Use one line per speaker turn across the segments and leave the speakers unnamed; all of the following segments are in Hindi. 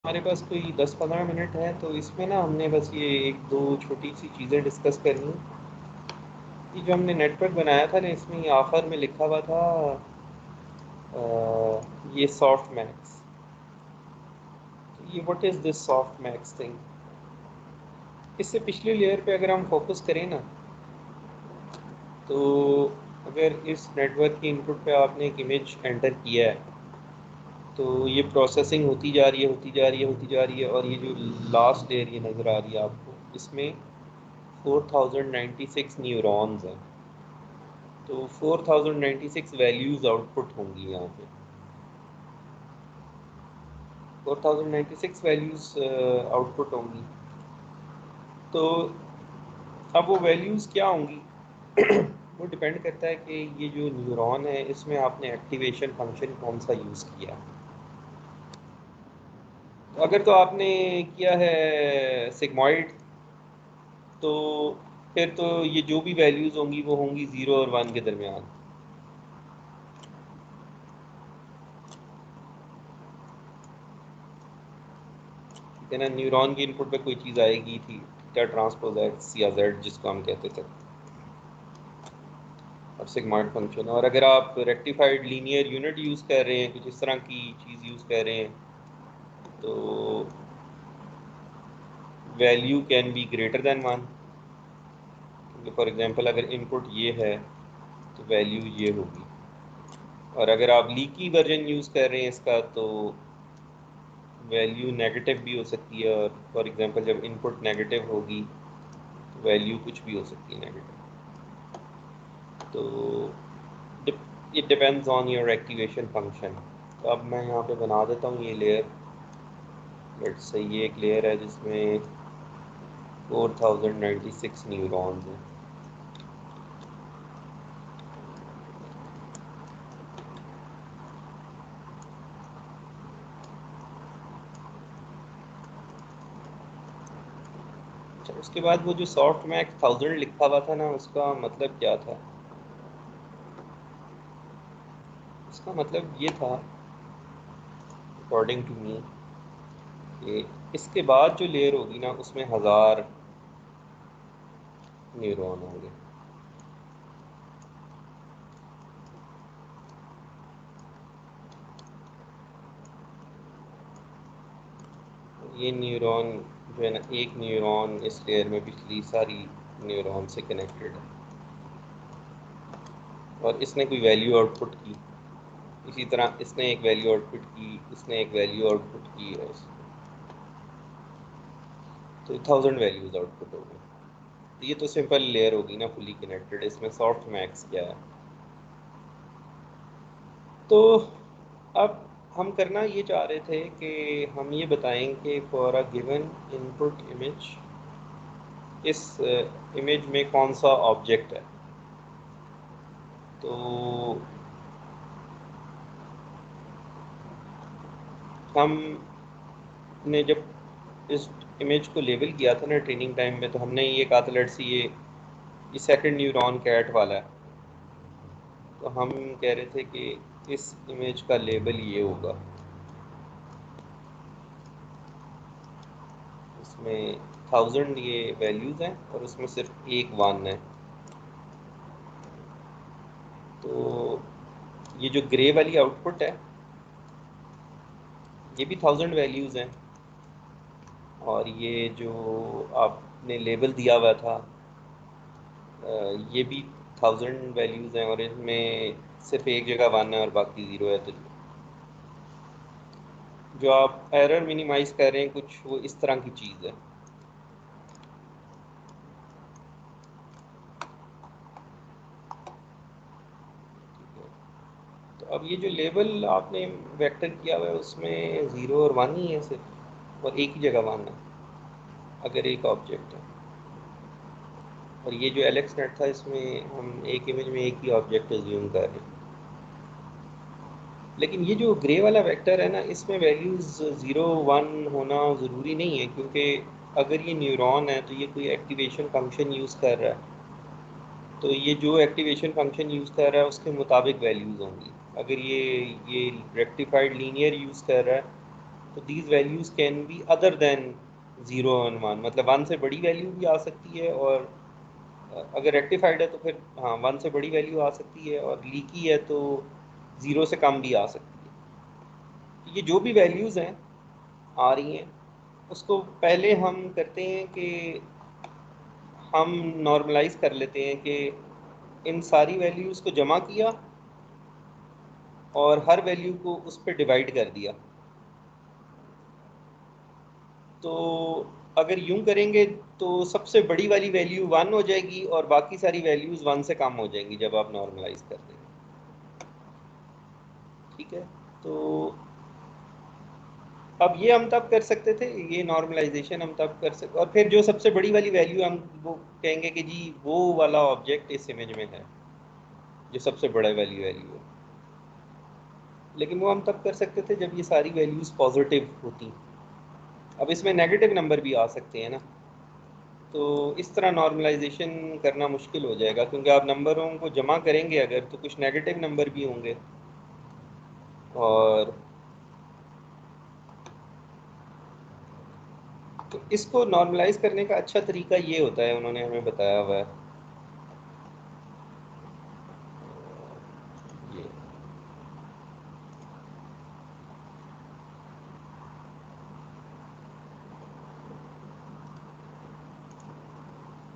हमारे पास कोई 10-15 मिनट है तो इसमें ना हमने बस ये एक दो छोटी सी चीज़ें डिस्कस करनी है। कि जो हमने नेटवर्क बनाया था ना इसमें ये ऑफर में लिखा हुआ था ये सॉफ्ट मैक्स। ये what is this soft max thing. इससे पिछले लेयर पे अगर हम फोकस करें ना तो अगर इस नेटवर्क की इनपुट पे आपने एक इमेज एंटर किया है तो ये प्रोसेसिंग होती जा रही है होती जा रही है होती जा रही है और ये जो लास्ट लेयर ये नज़र आ रही है आपको इसमें 4096 न्यूरॉन्स हैं। तो 4096 वैल्यूज़ आउटपुट होंगी यहाँ पे। 4096 वैल्यूज़ आउटपुट होंगी। तो अब वो वैल्यूज़ क्या होंगी वो डिपेंड करता है कि ये जो न्यूरॉन है इसमें आपने एक्टिवेशन फंक्शन कौन सा यूज़ किया। तो अगर तो आपने किया है सिग्मॉइड तो फिर तो ये जो भी वैल्यूज़ होंगी वो होंगी 0 और 1 के दरमियान। ठीक है ना। न्यूरॉन की इनपुट पे कोई चीज़ आएगी थी थीटा ट्रांसपोज एक्स या जेड जिसको हम कहते थे और सिग्मॉइड फंक्शन। और अगर आप रेक्टिफाइड लीनियर यूनिट यूज़ कर रहे हैं कुछ इस तरह की चीज़ यूज़ कर रहे हैं तो value can be greater than 1। क्योंकि फॉर एग्जांपल अगर इनपुट ये है तो वैल्यू ये होगी। और अगर आप लीकी वर्जन यूज़ कर रहे हैं इसका तो वैल्यू नेगेटिव भी हो सकती है। और फॉर एग्जांपल जब इनपुट नेगेटिव होगी तो वैल्यू कुछ भी हो सकती है नेगेटिव। तो it depends on your activation function. तो अब मैं यहाँ पे बना देता हूँ ये लेयर। लेट्स से ये एक लेयर है जिसमें 4096 न्यूरॉन्स हैं। अच्छा, उसके बाद वो जो सॉफ्ट मैक्स 1000 लिखा हुआ था ना उसका मतलब क्या था। इसका मतलब ये था अकॉर्डिंग टू मी कि इसके बाद जो लेयर होगी ना उसमें 1000 न्यूरॉन होंगे। ये न्यूरॉन जो है ना एक न्यूरॉन इस लेयर में पिछली सारी न्यूरॉन से कनेक्टेड है और इसने कोई वैल्यू आउटपुट की। इसी तरह इसने एक वैल्यू आउटपुट की इसने एक वैल्यू आउटपुट की और तो 1000 वैल्यूज आउटपुट हो गई। तो ये तो सिंपल लेयर होगी ना फुली कनेक्टेड। इसमें सॉफ्ट मैक्स क्या है। तो अब हम करना ये चाह रहे थे कि हम ये बताएं कि for a given input image इस इमेज में कौन सा ऑब्जेक्ट है। तो हमने जब इस इमेज को लेबल किया था ना ट्रेनिंग टाइम में तो हमने ये कहा था लेट्स सी ये सेकंड न्यूरॉन कैट वाला है। तो हम कह रहे थे कि इस इमेज का लेबल ये होगा। इसमें 1000 ये वैल्यूज़ हैं और उसमें सिर्फ एक 1 है। तो ये जो ग्रे वाली आउटपुट है ये भी 1000 वैल्यूज़ हैं। और ये जो आपने लेबल दिया हुआ था ये भी 1000 वैल्यूज़ हैं और इनमें सिर्फ एक जगह 1 है और बाकी 0 है। तो जो आप एरर मिनिमाइज कर रहे हैं कुछ वो इस तरह की चीज़ है। तो अब ये जो लेबल आपने वेक्टर किया हुआ है उसमें 0 और 1 ही है सिर्फ और एक ही जगह 1 है अगर एक ऑब्जेक्ट है। और ये जो एलेक्स नेट था इसमें हम एक इमेज में एक ही ऑब्जेक्ट एज्यूम कर रहे हैं। लेकिन ये जो ग्रे वाला वेक्टर है ना इसमें वैल्यूज़ 0 1 होना ज़रूरी नहीं है क्योंकि अगर ये न्यूरॉन है तो ये कोई एक्टिवेशन फंक्शन यूज़ कर रहा है। तो ये जो एक्टिवेशन फंक्शन यूज़ कर रहा है उसके मुताबिक वैल्यूज़ होंगी। अगर ये रेक्टिफाइड लीनियर यूज़ कर रहा है तो these values can be other than 0 और 1, मतलब 1 से बड़ी वैल्यू भी आ सकती है, और अगर रेक्टिफाइड है तो फिर हाँ 1 से बड़ी वैल्यू आ सकती है, और लीकी है तो 0 से कम भी आ सकती है। ये जो भी वैल्यूज़ हैं आ रही हैं, उसको पहले हम करते हैं कि हम नॉर्मलाइज कर लेते हैं कि इन सारी वैल्यूज़ को जमा किया और हर वैल्यू को उस पर डिवाइड कर दिया। तो अगर यूं करेंगे तो सबसे बड़ी वाली वैल्यू 1 हो जाएगी और बाकी सारी वैल्यूज़ 1 से कम हो जाएंगी जब आप नॉर्मलाइज कर देंगे। ठीक है, तो अब ये हम तब कर सकते थे, ये नॉर्मलाइजेशन हम तब कर सकते, और फिर जो सबसे बड़ी वाली वैल्यू हम वो कहेंगे कि जी वो वाला ऑब्जेक्ट इस इमेज में है जो सबसे बड़ा वाली वैल्यू है। लेकिन वो हम तब कर सकते थे जब ये सारी वैल्यूज़ पॉजिटिव होती। अब इसमें नेगेटिव नंबर भी आ सकते हैं ना, तो इस तरह नॉर्मलाइजेशन करना मुश्किल हो जाएगा, क्योंकि आप नंबरों को जमा करेंगे अगर तो कुछ नेगेटिव नंबर भी होंगे। और तो इसको नॉर्मलाइज करने का अच्छा तरीका ये होता है, उन्होंने हमें बताया हुआ है ये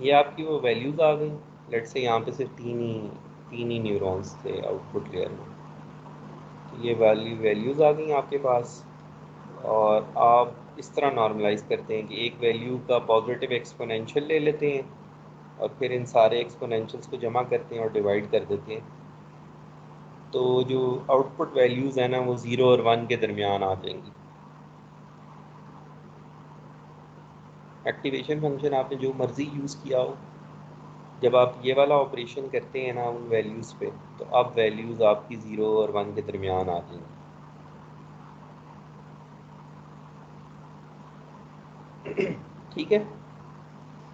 ये आपकी वो वैल्यूज़ आ गई। लेट से यहाँ पे सिर्फ तीन ही न्यूरॉन्स थे आउटपुट लेयर में, तो ये वाली वैल्यूज़ आ गई आपके पास। और आप इस तरह नॉर्मलाइज करते हैं कि एक वैल्यू का पॉजिटिव एक्सपोनेंशियल ले लेते हैं और फिर इन सारे एक्सपोनेंशियल्स को जमा करते हैं और डिवाइड कर देते हैं। तो जो आउटपुट वैल्यूज़ हैं ना वो 0 और 1 के दरमियान आ जाएंगी। एक्टिवेशन फंक्शन आपने जो मर्ज़ी यूज़ किया हो, जब आप ये वाला ऑपरेशन करते हैं ना उन वैल्यूज़ पे, तो अब वैल्यूज़ आपकी 0 और 1 के दरमियान आ जाएंगी। ठीक है,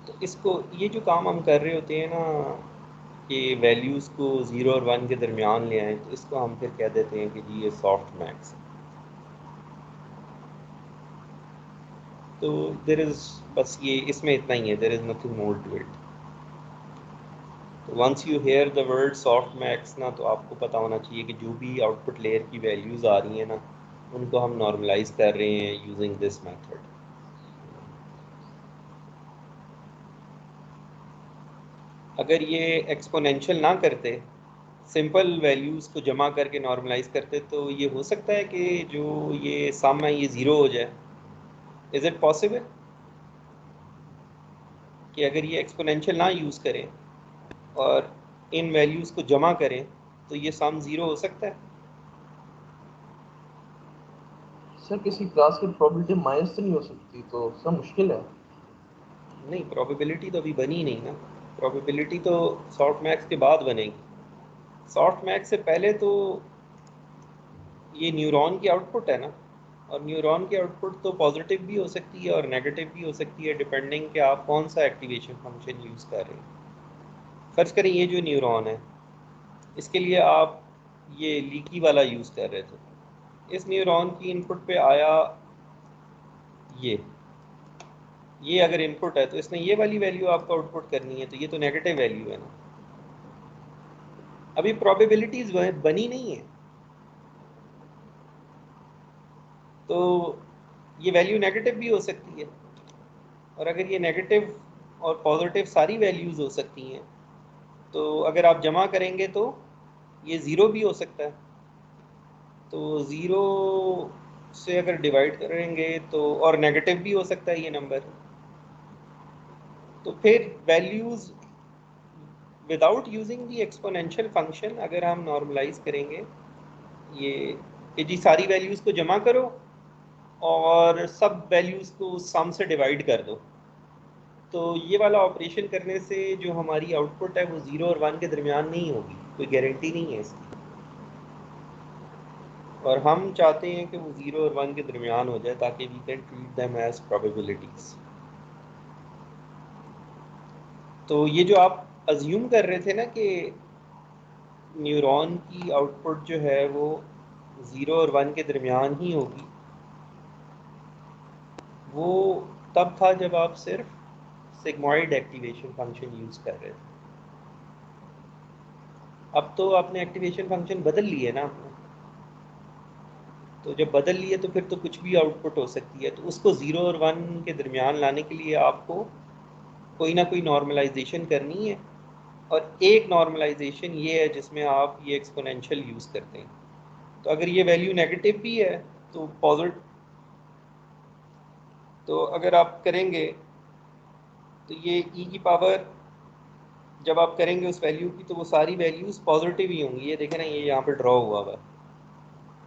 तो इसको ये जो काम हम कर रहे होते हैं ना कि वैल्यूज़ को 0 और 1 के दरमियान ले आएँ, तो इसको हम फिर कह देते हैं कि जी ये सॉफ्ट मैक्स है। तो देर इज़, बस ये इसमें इतना ही है, there is nothing more to it. तो once you hear the word softmax ना, तो आपको पता होना चाहिए कि जो भी आउटपुट लेयर की वैल्यूज़ आ रही हैं ना उनको हम नॉर्मलाइज कर रहे हैं यूजिंग दिस मेथड। अगर ये एक्सपोनेंशियल ना करते, सिंपल वैल्यूज़ को जमा करके नॉर्मलाइज करते, तो ये हो सकता है कि जो ये सम है ये ज़ीरो हो जाए। इज़ इट पॉसिबल कि अगर ये एक्सपोनेंशियल ना यूज़ करें और इन वैल्यूज़ को जमा करें तो ये सम ज़ीरो हो सकता है?
सर किसी क्लास की प्रोबेबिलिटी माइनस तो नहीं हो सकती, तो सर मुश्किल है।
नहीं, प्रोबेबिलिटी तो अभी बनी नहीं ना। प्रोबेबिलिटी तो सॉफ्ट मैक्स के बाद बनेगी। सॉफ्ट मैक्स से पहले तो ये न्यूरॉन की आउटपुट है ना, और न्यूरॉन की आउटपुट तो पॉजिटिव भी हो सकती है और नेगेटिव भी हो सकती है, डिपेंडिंग कि आप कौन सा एक्टिवेशन फंक्शन यूज़ कर रहे हैं। फर्ज करें ये जो न्यूरॉन है इसके लिए आप ये लीकी वाला यूज़ कर रहे थे, इस न्यूरॉन की इनपुट पे आया ये ये अगर इनपुट है तो इसने ये वाली वैल्यू आपको आउटपुट करनी है, तो ये तो नेगेटिव वैल्यू है ना। अभी प्रोबेबिलिटीज बनी नहीं है, तो ये वैल्यू नेगेटिव भी हो सकती है, और अगर ये नेगेटिव और पॉजिटिव सारी वैल्यूज़ हो सकती हैं, तो अगर आप जमा करेंगे तो ये ज़ीरो भी हो सकता है। तो ज़ीरो से अगर डिवाइड करेंगे तो, और नेगेटिव भी हो सकता है ये नंबर, तो फिर values without using the exponential function अगर हम नॉर्मलाइज करेंगे ये कि जी सारी वैल्यूज़ को जमा करो और सब वैल्यूज़ को सम से डिवाइड कर दो, तो ये वाला ऑपरेशन करने से जो हमारी आउटपुट है वो 0 और 1 के दरमियान नहीं होगी, कोई गारंटी नहीं है इसकी। और हम चाहते हैं कि वो 0 और 1 के दरमियान हो जाए ताकि we can treat them as probabilities. तो ये जो आप अज्यूम कर रहे थे ना कि न्यूरॉन की आउटपुट जो है वो 0 और 1 के दरमियान ही होगी, वो तब था जब आप सिर्फ सिग्मॉइड एक्टिवेशन फंक्शन यूज़ कर रहे थे। अब तो आपने एक्टिवेशन फंक्शन बदल लिए ना आपने, तो जब बदल लिए तो फिर तो कुछ भी आउटपुट हो सकती है। तो उसको 0 और 1 के दरमियान लाने के लिए आपको कोई ना कोई नॉर्मलाइजेशन करनी है, और एक नॉर्मलाइजेशन ये है जिसमें आप ये एक्सपोनेंशियल यूज़ करते हैं। तो अगर ये वैल्यू नेगेटिव भी है तो पॉजिटिव, तो अगर आप करेंगे तो ये ई की पावर जब आप करेंगे उस वैल्यू की तो वो सारी वैल्यूज़ पॉजिटिव ही होंगी। ये देखें ना, ये यहाँ पे ड्रॉ हुआ हुआ है,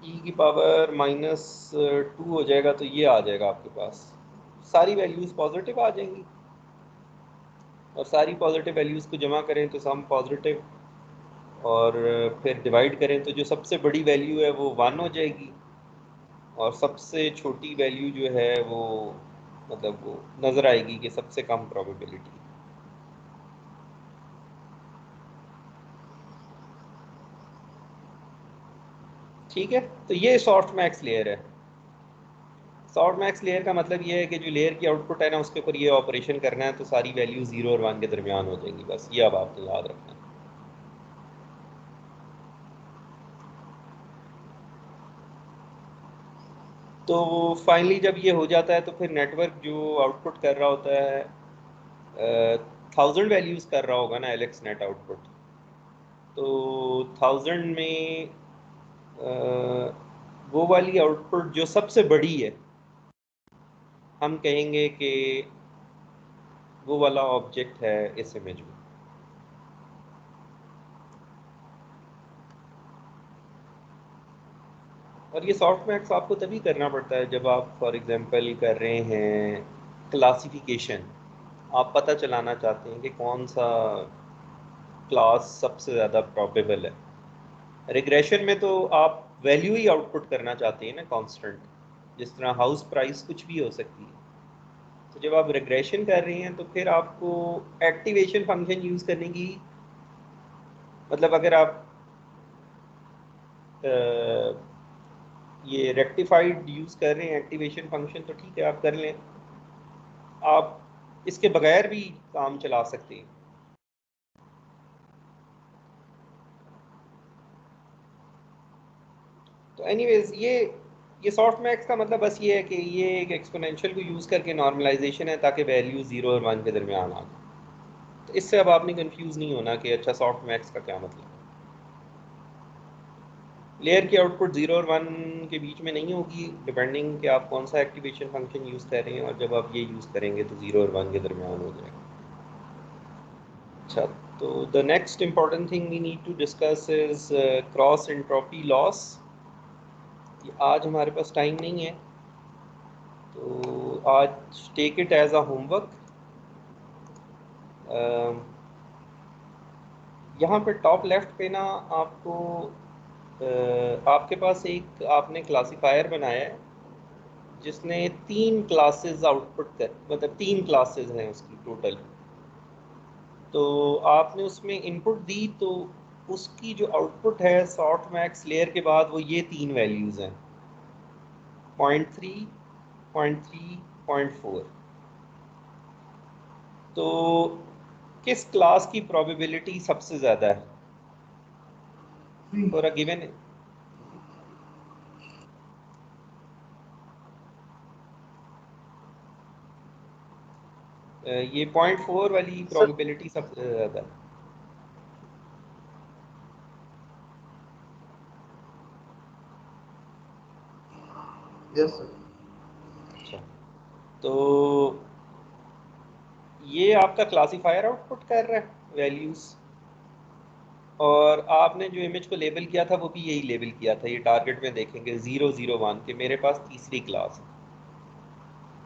ई की पावर -2 हो जाएगा तो ये आ जाएगा आपके पास, सारी वैल्यूज़ पॉजिटिव आ जाएंगी। और सारी पॉजिटिव वैल्यूज़ को जमा करें तो सम पॉजिटिव, और फिर डिवाइड करें तो जो सबसे बड़ी वैल्यू है वो 1 हो जाएगी, और सबसे छोटी वैल्यू जो है वो मतलब वो नज़र आएगी कि सबसे कम प्रोबेबिलिटी। ठीक है, तो ये सॉफ्ट मैक्स लेयर है। सॉफ्ट मैक्स लेयर का मतलब ये है कि जो लेयर की आउटपुट है ना उसके ऊपर ये ऑपरेशन करना है तो सारी वैल्यू 0 और 1 के दरमियान हो जाएंगी। बस ये अब आपने याद रखना है। तो फाइनली जब ये हो जाता है तो फिर नेटवर्क जो आउटपुट कर रहा होता है 1000 वैल्यूज़ कर रहा होगा ना एलेक्स नेट आउटपुट। तो 1000 में वो वाली आउटपुट जो सबसे बड़ी है हम कहेंगे कि वो वाला ऑब्जेक्ट है इस इमेज में। और ये सॉफ्ट मैक्स आपको तभी करना पड़ता है जब आप फॉर एग्जांपल कर रहे हैं क्लासिफिकेशन। आप पता चलाना चाहते हैं कि कौन सा क्लास सबसे ज़्यादा प्रोबेबल है। रिग्रेशन में तो आप वैल्यू ही आउटपुट करना चाहते हैं ना, कांस्टेंट, जिस तरह हाउस प्राइस कुछ भी हो सकती है। तो जब आप रिग्रेशन कर रहे हैं तो फिर आपको एक्टिवेशन फंक्शन यूज़ करने की, मतलब अगर आप ये रेक्टिफाइड यूज़ कर रहे हैं एक्टिवेशन फंक्शन तो ठीक है आप कर लें, आप इसके बगैर भी काम चला सकते हैं। तो एनीवेज ये सॉफ्ट मैक्स का मतलब बस ये है कि ये एक एक्सपोनेंशियल को यूज़ करके नॉर्मलाइजेशन है ताकि वैल्यू 0 और 1 के दरमियान आ जाए। तो इससे अब आपने कंफ्यूज नहीं होना कि अच्छा सॉफ्ट मैक्स का क्या मतलब है। लेयर की आउटपुट 0 और 1 के बीच में नहीं होगी, डिपेंडिंग कि आप कौन सा एक्टिवेशन फंक्शन यूज़ कर रहे हैं, और जब आप ये यूज़ करेंगे तो 0 और 1 के दरमियान हो जाएगा। अच्छा, तो the next important thing we need to discuss is cross entropy loss. आज हमारे पास टाइम नहीं है तो आज take it as a homework. यहाँ पे टॉप लेफ्ट पे ना आपको आपके पास एक आपने क्लासिफायर बनाया है जिसने 3 क्लासेस आउटपुट कर, मतलब 3 क्लासेस हैं उसकी टोटल। तो आपने उसमें इनपुट दी तो उसकी जो आउटपुट है सॉफ्ट मैक्स लेयर के बाद वो ये 3 वैल्यूज़ हैं, 0.3, 0.3, 0.4। तो किस क्लास की प्रोबेबिलिटी सबसे ज़्यादा है फॉर अ गिवन? ये 0.4 वाली
सर
प्रोबेबिलिटी सबसे ज़्यादा है।
Yes sir.
अच्छा, तो ये आपका क्लासिफायर आउटपुट कर रहा है वैल्यूज़, और आपने जो इमेज को लेबल किया था वो भी यही लेबल किया था। ये टारगेट में देखेंगे 0, 0, 1 के मेरे पास तीसरी क्लास है।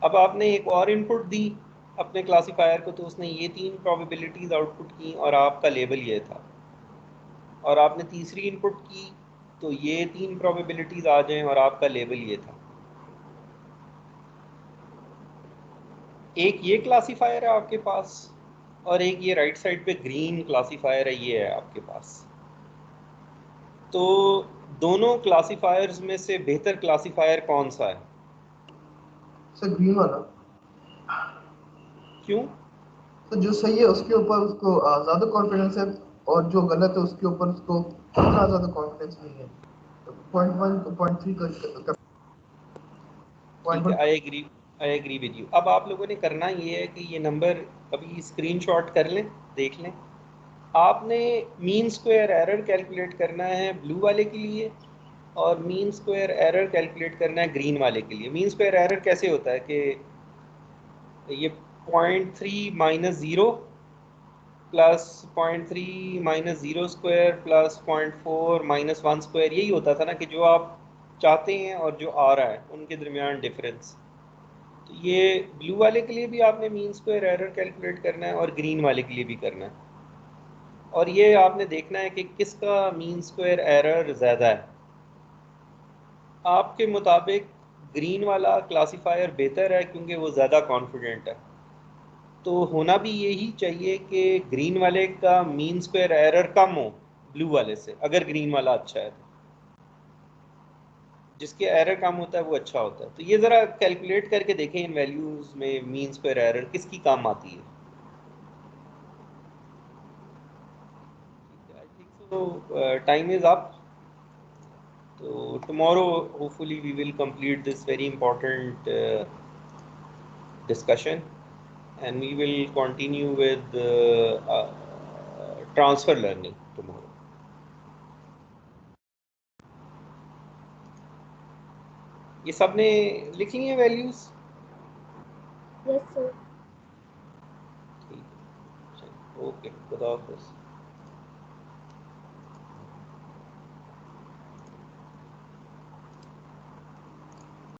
अब आपने एक और इनपुट दी अपने क्लासिफायर को तो उसने ये 3 प्रोबेबिलिटीज़ आउटपुट की और आपका लेबल ये था। और आपने तीसरी इनपुट की तो ये 3 प्रोबेबिलिटीज़ आ जाएं और आपका लेबल ये था। एक ये क्लासिफायर है आपके पास, और एक ये राइट साइड पे ग्रीन क्लासिफायर है, ये है आपके पास। तो दोनों क्लासिफायर्स में से बेहतर क्लासिफायर कौन सा है?
सर ग्रीन वाला।
क्यों?
तो जो सही है उसके ऊपर उसको ज्यादा कॉन्फिडेंस है, और जो गलत है उसके ऊपर उसको उतना ज्यादा कॉन्फिडेंस नहीं है। पॉइंट वन पॉइंट थ्री का
ठीक है,
point.
I agree with you. अब आप लोगों ने करना ये है कि ये नंबर अभी स्क्रीनशॉट कर लें, देख लें। आपने मीन स्क्वायर एरर कैलकुलेट करना है ब्लू वाले के लिए, और मीन स्क्वायर एरर कैलकुलेट करना है ग्रीन वाले के लिए। मीन स्क्वायर एरर कैसे होता है कि ये 0.3 minus zero plus 0.3 minus zero square plus 0.4 minus one square, यही होता था ना कि जो आप चाहते हैं और जो आ रहा है उनके दरमियान डिफरेंस। तो ये ब्लू वाले के लिए भी आपने मीन स्क्वायर एरर कैलकुलेट करना है और ग्रीन वाले के लिए भी करना है। और ये आपने देखना है कि किसका मीन स्क्वायर एरर ज़्यादा है। आपके मुताबिक ग्रीन वाला क्लासिफायर बेहतर है क्योंकि वो ज़्यादा कॉन्फिडेंट है। तो होना भी यही चाहिए कि ग्रीन वाले का मीन स्क्वायर एरर कम हो ब्लू वाले से, अगर ग्रीन वाला अच्छा है तो। जिसके एरर कम होता है वो अच्छा होता है। तो ये ज़रा कैलकुलेट करके देखें इन वैल्यूज़ में मीन स्क्वायर एरर किसकी काम आती है। I think so time is up. So tomorrow, hopefully, we will complete this very important discussion, and we will continue with transfer learning tomorrow. ये सबने लिख ली हैं वैल्यूज?
Yes sir.
ठीक है, ओके, खुदा हाफिज़।